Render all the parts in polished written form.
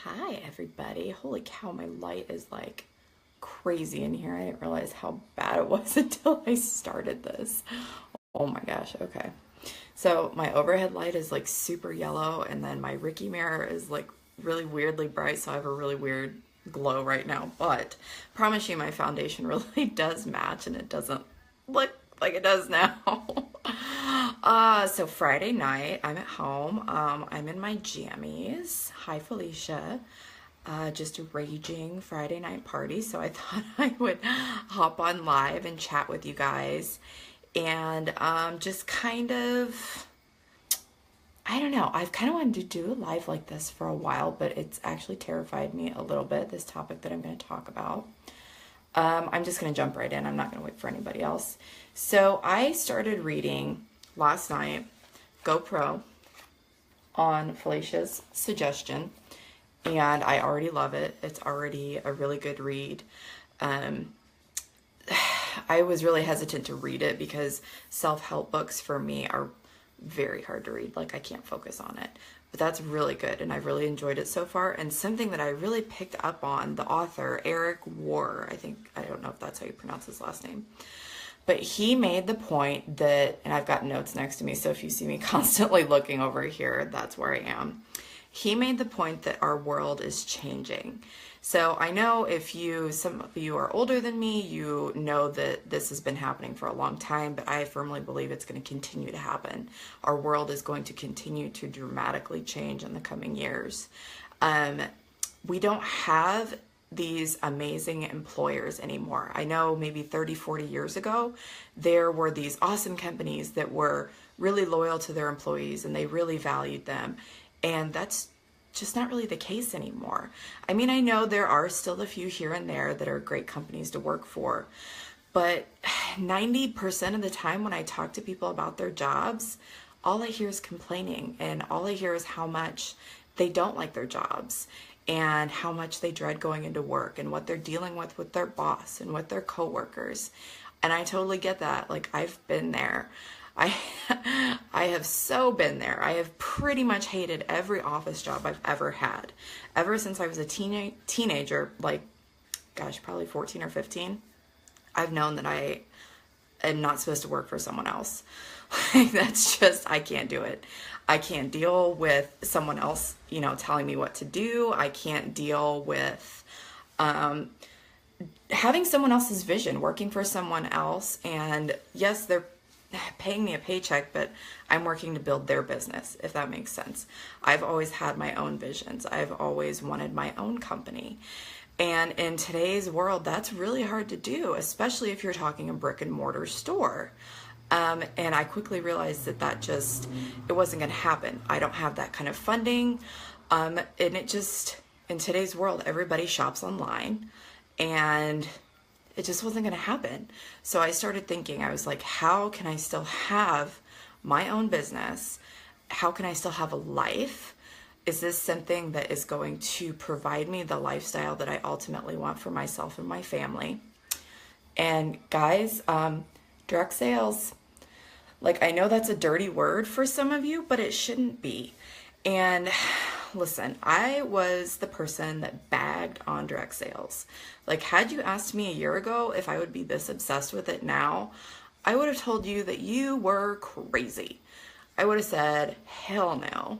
Hi everybody. Holy cow, my light is like crazy in here. I didn't realize how bad it was until I started this. Oh my gosh, okay. So my overhead light is like super yellow and then my Ricky mirror is like really weirdly bright, so I have a really weird glow right now. But promise you my foundation really does match and it doesn't look like it does now. So Friday night, I'm at home. I'm in my jammies. Hi, Felicia. Just a raging Friday night party. So I thought I would hop on live and chat with you guys and just kind of, I don't know. I've kind of wanted to do a live like this for a while, but it's actually terrified me a little bit, this topic that I'm going to talk about. I'm just going to jump right in. I'm not going to wait for anybody else. So I started reading last night GoPro on Felicia's suggestion, and I already love it. It's already a really good read. I was really hesitant to read it because self-help books for me are very hard to read. Like I can't focus on it. But that's really good, and I've really enjoyed it so far. And something that I really picked up on, the author, Eric War, I don't know if that's how you pronounce his last name, but he made the point that, and I've got notes next to me, so if you see me constantly looking over here, that's where I am. He made the point that our world is changing. So I know some of you are older than me, you know that this has been happening for a long time, but I firmly believe it's going to continue to happen. Our world is going to continue to dramatically change in the coming years. We don't have these amazing employers anymore. I know maybe 30, 40 years ago, there were these awesome companies that were really loyal to their employees and they really valued them. And that's just not really the case anymore. I mean, I know there are still a few here and there that are great companies to work for, but 90% of the time when I talk to people about their jobs, all I hear is complaining, and all I hear is how much they don't like their jobs and how much they dread going into work and what they're dealing with their boss and with their coworkers. And I totally get that. Like, I've been there. I I have so been there. I have pretty much hated every office job I've ever had. Ever since I was a teenager, like, gosh, probably 14 or 15, I've known that I am not supposed to work for someone else. Like, that's just, I can't do it. I can't deal with someone else, telling me what to do. I can't deal with having someone else's vision, working for someone else. And yes, they're paying me a paycheck, but I'm working to build their business, if that makes sense. I've always had my own visions. I've always wanted my own company. And in today's world, that's really hard to do, especially if you're talking a brick and mortar store. And I quickly realized that it wasn't going to happen. I don't have that kind of funding. And in today's world, everybody shops online, and it just wasn't going to happen. So I started thinking, I was like, how can I still have my own business? How can I still have a life? Is this something that is going to provide me the lifestyle that I ultimately want for myself and my family? And guys, direct sales, like, I know that's a dirty word for some of you, but it shouldn't be. And listen, I was the person that bagged on direct sales. Like, had you asked me a year ago if I would be this obsessed with it now, I would have told you that you were crazy. I would have said, hell no.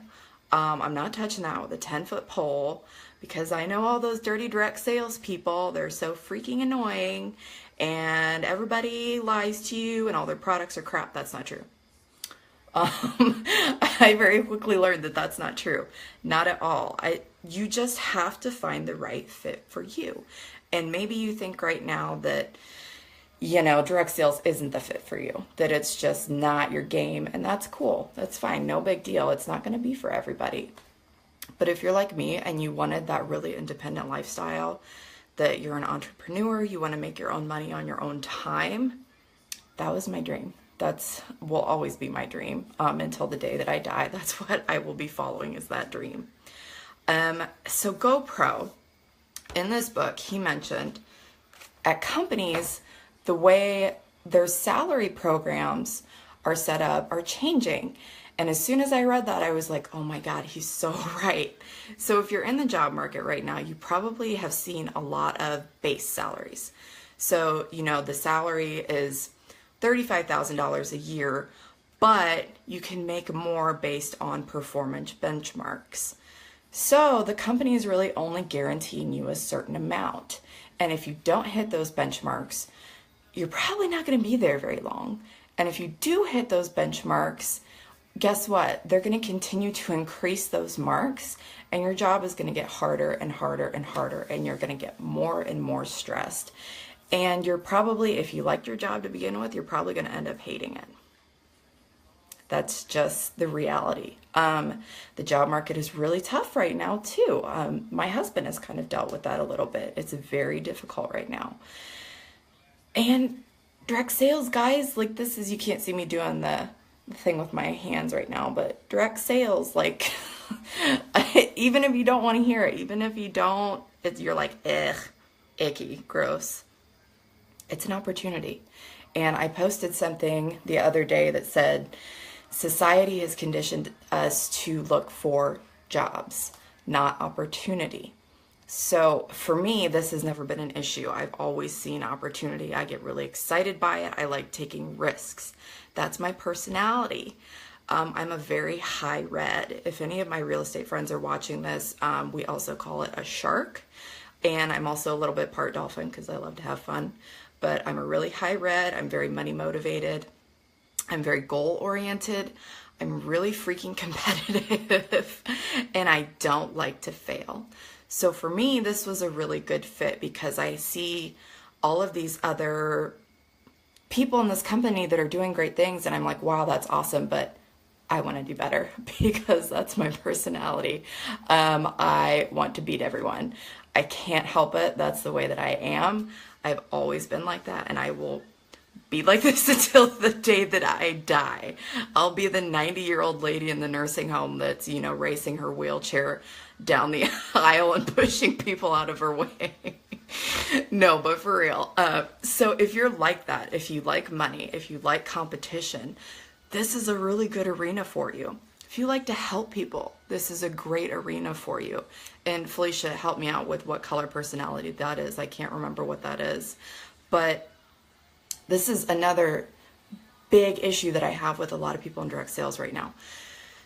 I'm not touching that with a 10-foot pole, because I know all those dirty direct sales people. They're so freaking annoying, and everybody lies to you and all their products are crap. That's not true. I very quickly learned that that's not true. Not at all. You just have to find the right fit for you. And maybe you think right now that, direct sales isn't the fit for you, that it's just not your game, and that's cool. That's fine. No big deal. It's not going to be for everybody. But if you're like me and you wanted that really independent lifestyle, that you're an entrepreneur, you want to make your own money on your own time, that was my dream. Will always be my dream until the day that I die. That's what I will be following, is that dream. So GoPro, in this book, he mentioned at companies, the way their salary programs are set up are changing. And as soon as I read that, I was like, oh my God, he's so right. So if you're in the job market right now, you probably have seen a lot of base salaries. So, you know, the salary is $35,000 a year, but you can make more based on performance benchmarks. So the company is really only guaranteeing you a certain amount. And if you don't hit those benchmarks, you're probably not going to be there very long. And if you do hit those benchmarks, guess what? They're going to continue to increase those marks, and your job is going to get harder and harder and harder, and you're going to get more and more stressed. And you're probably, if you liked your job to begin with, you're probably going to end up hating it. That's just the reality. The job market is really tough right now too. My husband has kind of dealt with that a little bit. It's very difficult right now. And direct sales, guys, like this is, you can't see me doing the thing with my hands right now, but direct sales, like, even if you don't want to hear it, even if you don't, you're like, ugh, icky, gross. It's an opportunity. And I posted something the other day that said, society has conditioned us to look for jobs, not opportunity. So for me, this has never been an issue. I've always seen opportunity. I get really excited by it. I like taking risks. That's my personality. I'm a very high red. If any of my real estate friends are watching this, we also call it a shark. And I'm also a little bit part dolphin because I love to have fun. But I'm a really high red. I'm very money motivated. I'm very goal oriented. I'm really freaking competitive. And I don't like to fail. So for me, this was a really good fit because I see all of these other people in this company that are doing great things. And I'm like, wow, that's awesome. But I want to do better because that's my personality. I want to beat everyone. I can't help it. That's the way that I am. I've always been like that, and I will be like this until the day that I die. I'll be the 90-year-old lady in the nursing home that's, you know, racing her wheelchair down the aisle and pushing people out of her way. No, but for real. So if you're like that, if you like money, if you like competition, this is a really good arena for you. If you like to help people, this is a great arena for you. And Felicia, help me out with what color personality that is. I can't remember what that is. But this is another big issue that I have with a lot of people in direct sales right now.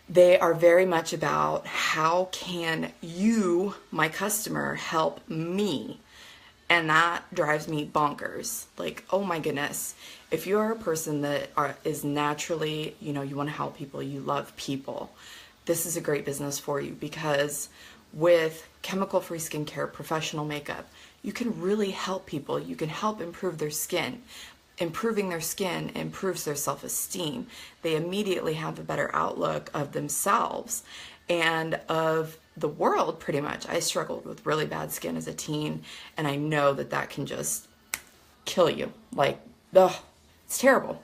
They are very much about how can you, my customer, help me? And that drives me bonkers. Like, oh my goodness. If you are a person that is naturally, you know, you want to help people, you love people, this is a great business for you because with chemical-free skincare, professional makeup, you can really help people. You can help improve their skin. Improving their skin improves their self-esteem. They immediately have a better outlook of themselves and of the world, pretty much. I struggled with really bad skin as a teen, and I know that that can just kill you. Like, ugh, it's terrible.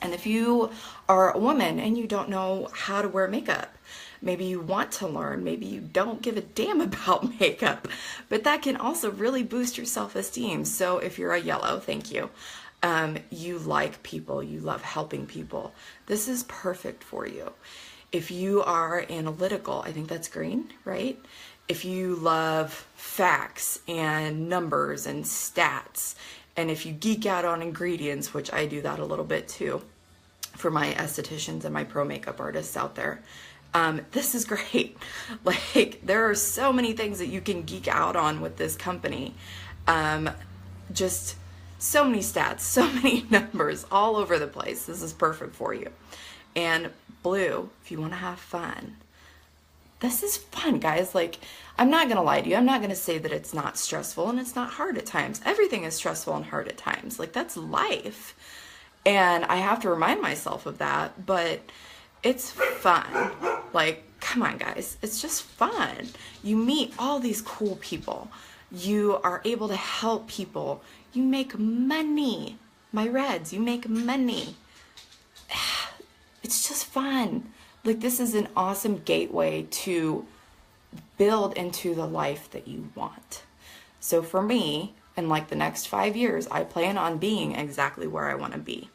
And if you are a woman and you don't know how to wear makeup, maybe you want to learn, maybe you don't give a damn about makeup, but that can also really boost your self-esteem. So if you're a yellow, thank you. You like people, you love helping people, this is perfect for you. If you are analytical, I think that's green, right? If you love facts and numbers and stats, and if you geek out on ingredients, which I do that a little bit too, for my estheticians and my pro makeup artists out there, this is great. Like, there are so many things that you can geek out on with this company. Just so many stats, so many numbers all over the place. This is perfect for you. And blue, if you want to have fun, this is fun, guys. Like, I'm not going to lie to you. I'm not going to say that it's not stressful and it's not hard at times. Everything is stressful and hard at times. Like, that's life. And I have to remind myself of that, but it's fun. Like, come on, guys. It's just fun. You meet all these cool people. You are able to help people. You make money. My reds, you make money. It's just fun. Like, this is an awesome gateway to build into the life that you want. So for me, in like the next 5 years, I plan on being exactly where I want to be.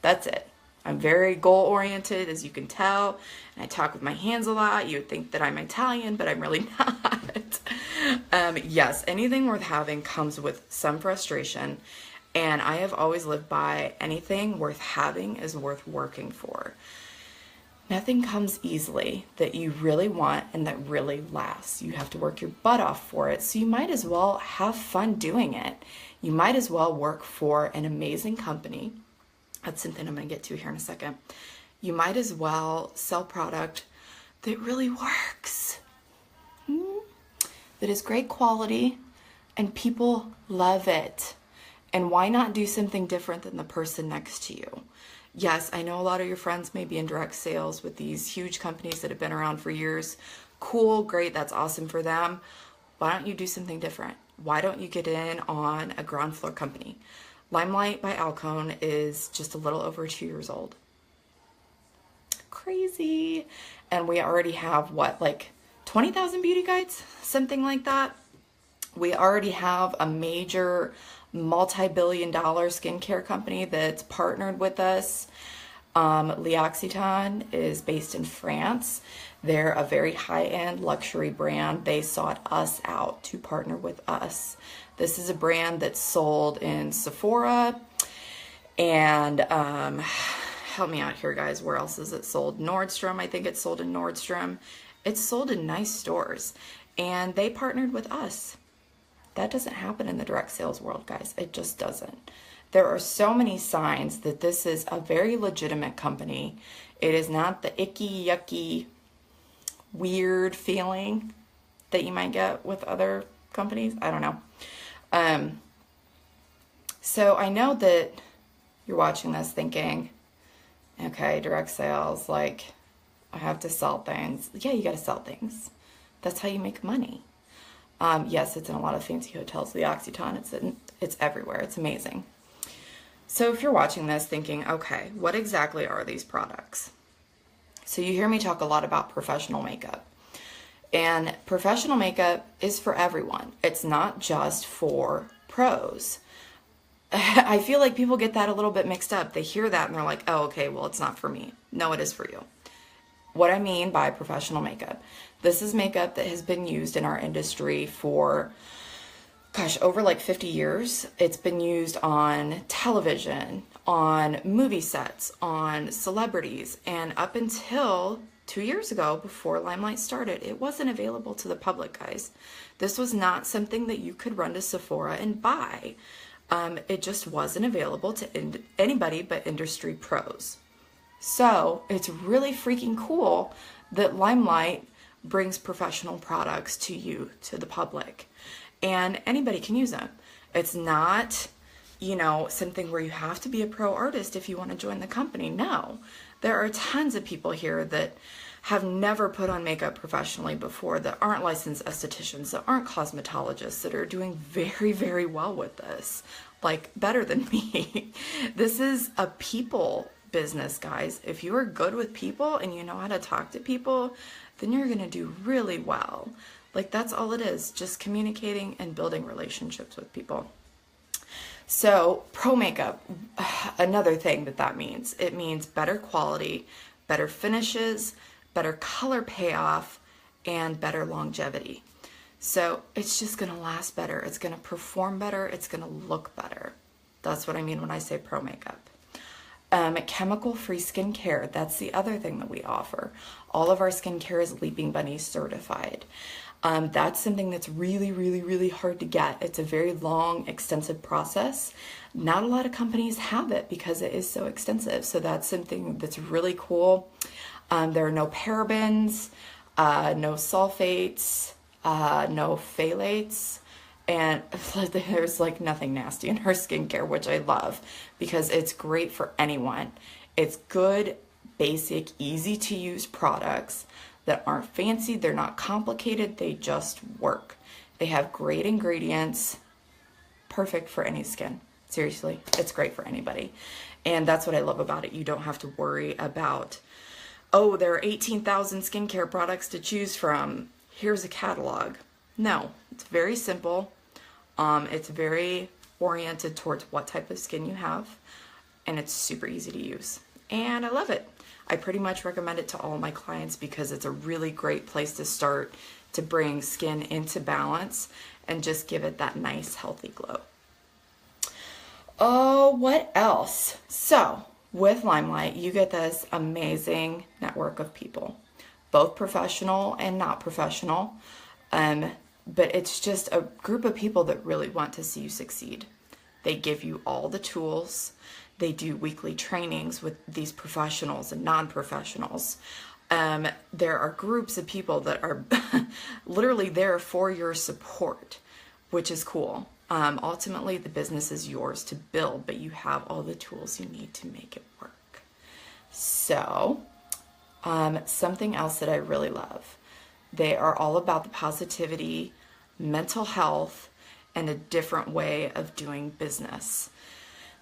That's it. I'm very goal oriented, as you can tell, and I talk with my hands a lot. You would think that I'm Italian, but I'm really not. Yes, anything worth having comes with some frustration, and I have always lived by anything worth having is worth working for. Nothing comes easily that you really want and that really lasts. You have to work your butt off for it, so you might as well have fun doing it. You might as well work for an amazing company. That's something I'm going to get to here in a second. You might as well sell product that really works, that is great quality, and people love it. And why not do something different than the person next to you? Yes, I know a lot of your friends may be in direct sales with these huge companies that have been around for years. Cool, great, that's awesome for them. Why don't you do something different? Why don't you get in on a ground floor company? Limelight by Alcone is just a little over 2 years old. Crazy. And we already have, what, like 20,000 beauty guides? Something like that. We already have a major multi-billion-dollar skincare company that's partnered with us. Leeoxy Tong is based in France. They're a very high-end luxury brand. They sought us out to partner with us. This is a brand that's sold in Sephora and help me out here, guys. Where else is it sold? Nordstrom. I think it's sold in Nordstrom. It's sold in nice stores, and they partnered with us. That doesn't happen in the direct sales world, guys. It just doesn't. There are so many signs that this is a very legitimate company. It is not the icky, yucky, weird feeling that you might get with other companies. I don't know. So I know that you're watching this thinking, okay, direct sales, like, I have to sell things. Yeah, you got to sell things. That's how you make money. Yes, it's in a lot of fancy hotels. Leeoxy Tong, it's everywhere. It's amazing. So if you're watching this thinking, okay, what exactly are these products? So you hear me talk a lot about professional makeup. And professional makeup is for everyone. It's not just for pros. I feel like people get that a little bit mixed up. They hear that and they're like, oh, okay, well, it's not for me. No, it is for you. What I mean by professional makeup, this is makeup that has been used in our industry for, gosh, over like 50 years. It's been used on television, on movie sets, on celebrities, and up until 2 years ago, before Limelight started, it wasn't available to the public, guys. This was not something that you could run to Sephora and buy. It just wasn't available to anybody but industry pros. So it's really freaking cool that Limelight brings professional products to you, to the public, and anybody can use them. It's not, you know, something where you have to be a pro artist if you want to join the company. No, there are tons of people here that have never put on makeup professionally before, that aren't licensed estheticians, that aren't cosmetologists, that are doing very, very well with this, like better than me. This is a people business, guys. If you are good with people and you know how to talk to people, then you're going to do really well. Like, that's all it is, just communicating and building relationships with people. So pro makeup, another thing that means, it means better quality, better finishes, better color payoff, and better longevity. So it's just going to last better. It's going to perform better. It's going to look better. That's what I mean when I say pro makeup. Chemical-free skincare, that's the other thing that we offer. All of our skincare is Leaping Bunny certified. That's something that's really, really, really hard to get. It's a very long, extensive process. Not a lot of companies have it because it is so extensive. So that's something that's really cool. There are no parabens, no sulfates, no phthalates, and there's like nothing nasty in our skincare, which I love because it's great for anyone. It's good, basic, easy to use products that aren't fancy. They're not complicated. They just work. They have great ingredients, perfect for any skin. Seriously, it's great for anybody. And that's what I love about it. You don't have to worry about, oh, there are 18,000 skincare products to choose from. Here's a catalog. No, it's very simple. It's very oriented towards what type of skin you have, and it's super easy to use. and I love it. I pretty much recommend it to all my clients because it's a really great place to start to bring skin into balance and just give it that nice, healthy glow. Oh, what else? So, with Limelight, you get this amazing network of people, both professional and not professional. But it's just a group of people that really want to see you succeed. They give you all the tools. They do weekly trainings with these professionals and non-professionals. There are groups of people that are literally there for your support, which is cool. Ultimately, the business is yours to build, but you have all the tools you need to make it work. So, something else that I really love. They are all about the positivity, mental health, and a different way of doing business.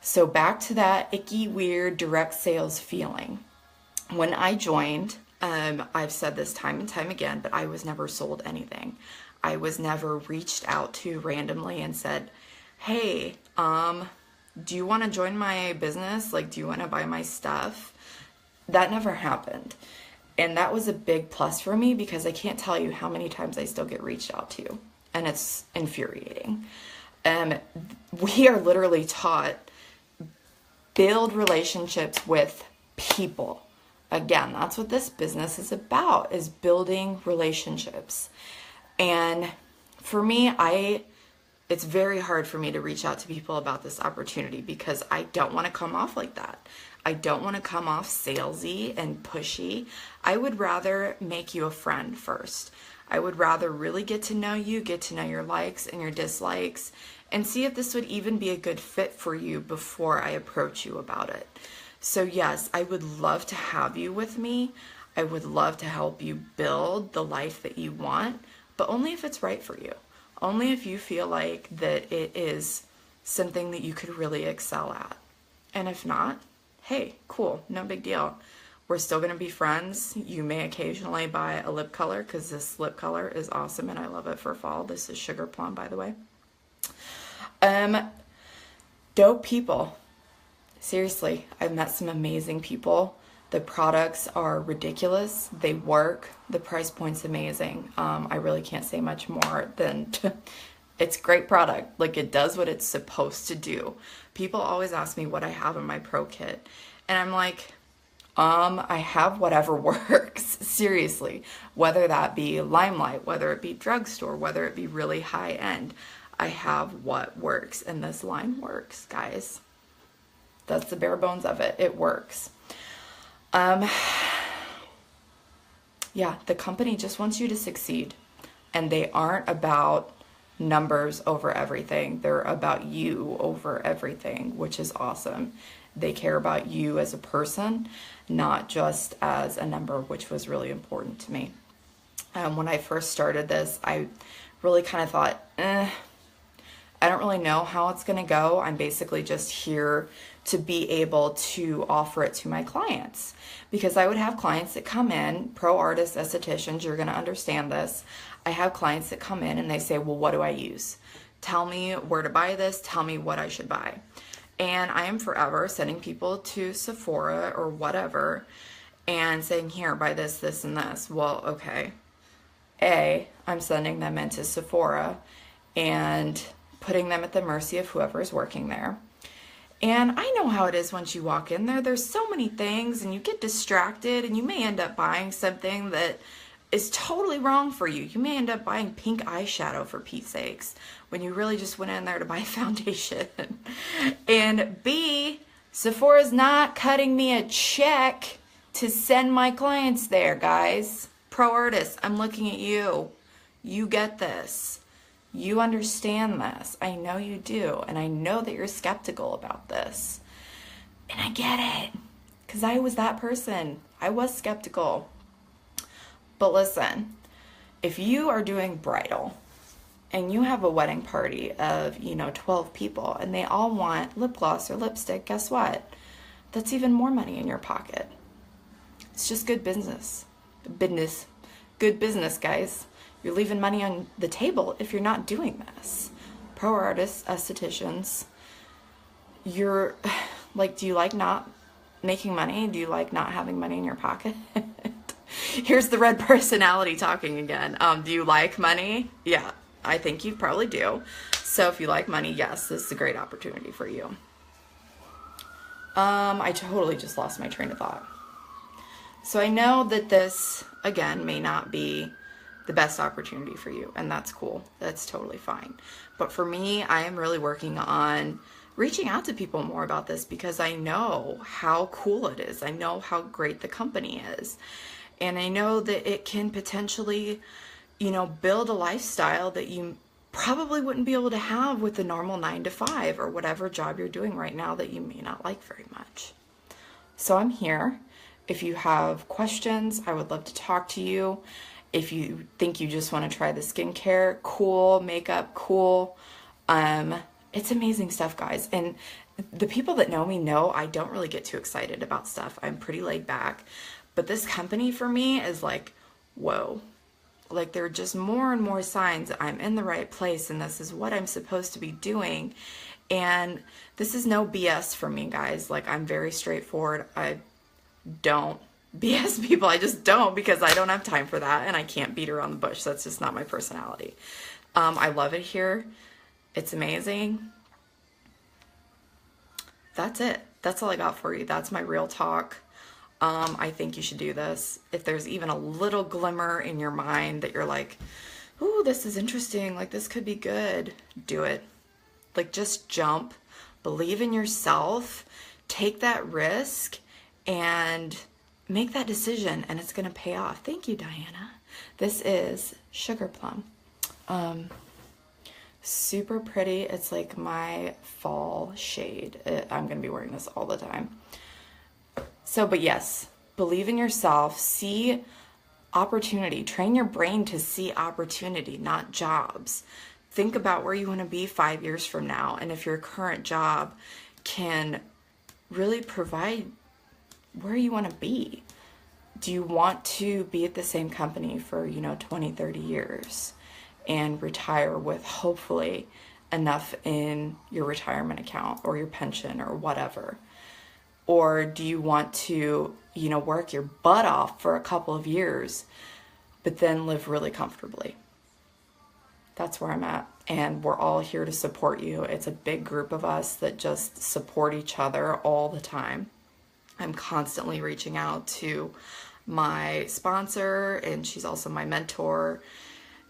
So back to that icky, weird, direct sales feeling. When I joined, I've said this time and time again, but I was never sold anything. I was never reached out to randomly and said, hey, do you want to join my business? Like, do you want to buy my stuff? That never happened. And that was a big plus for me because I can't tell you how many times I still get reached out to. And it's infuriating. We are literally taught build relationships with people. Again, that's what this business is about, is building relationships. And for me, it's very hard for me to reach out to people about this opportunity because I don't want to come off like that. I don't want to come off salesy and pushy. I would rather make you a friend first. I would rather really get to know you, get to know your likes and your dislikes, and see if this would even be a good fit for you before I approach you about it. So yes, I would love to have you with me. I would love to help you build the life that you want, but only if it's right for you. Only if you feel like that it is something that you could really excel at. And if not, hey, cool, no big deal. We're still going to be friends. You may occasionally buy a lip color because this lip color is awesome and I love it for fall. This is Sugar Plum, by the way. Dope people. Seriously, I've met some amazing people. The products are ridiculous. They work. The price point's amazing. I really can't say much more than it's great product. Like, it does what it's supposed to do. People always ask me what I have in my pro kit. And I'm like, I have whatever works. Seriously. Whether that be Limelight, whether it be drugstore, whether it be really high end, I have what works. And this line works, guys. That's the bare bones of it. It works. Yeah, the company just wants you to succeed. And they aren't about numbers over everything. They're about you over everything, which is awesome. They care about you as a person, not just as a number, which was really important to me. When I first started this, I really kind of thought, I don't really know how it's going to go. I'm basically just here to be able to offer it to my clients. Because I would have clients that come in, pro artists, estheticians, you're going to understand this. I have clients that come in and they say, well, what do I use? Tell me where to buy this. Tell me what I should buy. And I am forever sending people to Sephora or whatever and saying, here, buy this, this, and this. Well, okay. I'm sending them into Sephora and putting them at the mercy of whoever is working there. And I know how it is once you walk in there. There's so many things and you get distracted and you may end up buying something that is totally wrong for you. You may end up buying pink eyeshadow, for Pete's sakes, when you really just went in there to buy foundation. And B, Sephora's not cutting me a check to send my clients there, guys. Pro artists, I'm looking at you. You get this. You understand this. I know you do. And I know that you're skeptical about this. And I get it. Because I was that person. I was skeptical. But listen, if you are doing bridal and you have a wedding party of, 12 people and they all want lip gloss or lipstick, guess what? That's even more money in your pocket. It's just good business. Good business, guys. You're leaving money on the table if you're not doing this. Pro artists, estheticians, you're like, do you like not making money? Do you like not having money in your pocket? Here's the red personality talking again. Do you like money? Yeah, I think you probably do. So if you like money, yes, this is a great opportunity for you. I totally just lost my train of thought. So I know that this, again, may not be the best opportunity for you, and that's cool. That's totally fine. But for me, I am really working on reaching out to people more about this because I know how cool it is. I know how great the company is. And I know that it can potentially, you know, build a lifestyle that you probably wouldn't be able to have with the normal 9 to 5 or whatever job you're doing right now that you may not like very much. So I'm here. If you have questions, I would love to talk to you. If you think you just want to try the skincare, cool, makeup, cool. It's amazing stuff, guys. And the people that know me know I don't really get too excited about stuff. I'm pretty laid back. But this company for me is like, whoa. Like there are just more and more signs that I'm in the right place and this is what I'm supposed to be doing. And this is no BS for me, guys. Like I'm very straightforward. I don't BS people. I just don't, because I don't have time for that and I can't beat around the bush. That's just not my personality. I love it here. It's amazing. That's it. That's all I got for you. That's my real talk. I think you should do this. If there's even a little glimmer in your mind that you're like, ooh, this is interesting, like this could be good, do it. Like just jump, believe in yourself, take that risk, and make that decision, and it's going to pay off. Thank you, Diana. This is Sugar Plum. Super pretty. It's like my fall shade. I'm going to be wearing this all the time. So, but yes, believe in yourself, see opportunity, train your brain to see opportunity, not jobs. Think about where you want to be 5 years from now. And if your current job can really provide where you want to be. Do you want to be at the same company for, 20, 30 years and retire with hopefully enough in your retirement account or your pension or whatever? Or do you want to, work your butt off for a couple of years, but then live really comfortably? That's where I'm at. And we're all here to support you. It's a big group of us that just support each other all the time. I'm constantly reaching out to my sponsor, and she's also my mentor.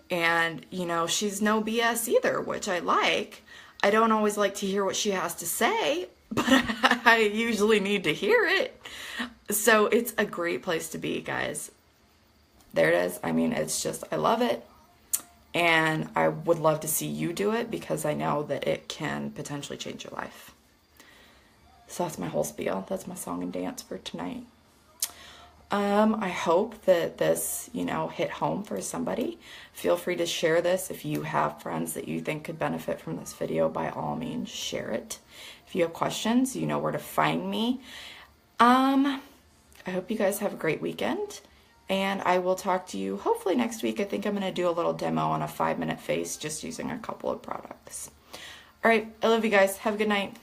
And, she's no BS either, which I like. I don't always like to hear what she has to say, but I usually need to hear it. So it's a great place to be, guys. There it is. It's just, I love it. And I would love to see you do it because I know that it can potentially change your life. So that's my whole spiel. That's my song and dance for tonight. I hope that this, hit home for somebody. Feel free to share this. If you have friends that you think could benefit from this video, by all means, share it. If you have questions, you know where to find me. I hope you guys have a great weekend, and I will talk to you hopefully next week. I think I'm going to do a little demo on a 5-minute face just using a couple of products. All right. I love you guys. Have a good night.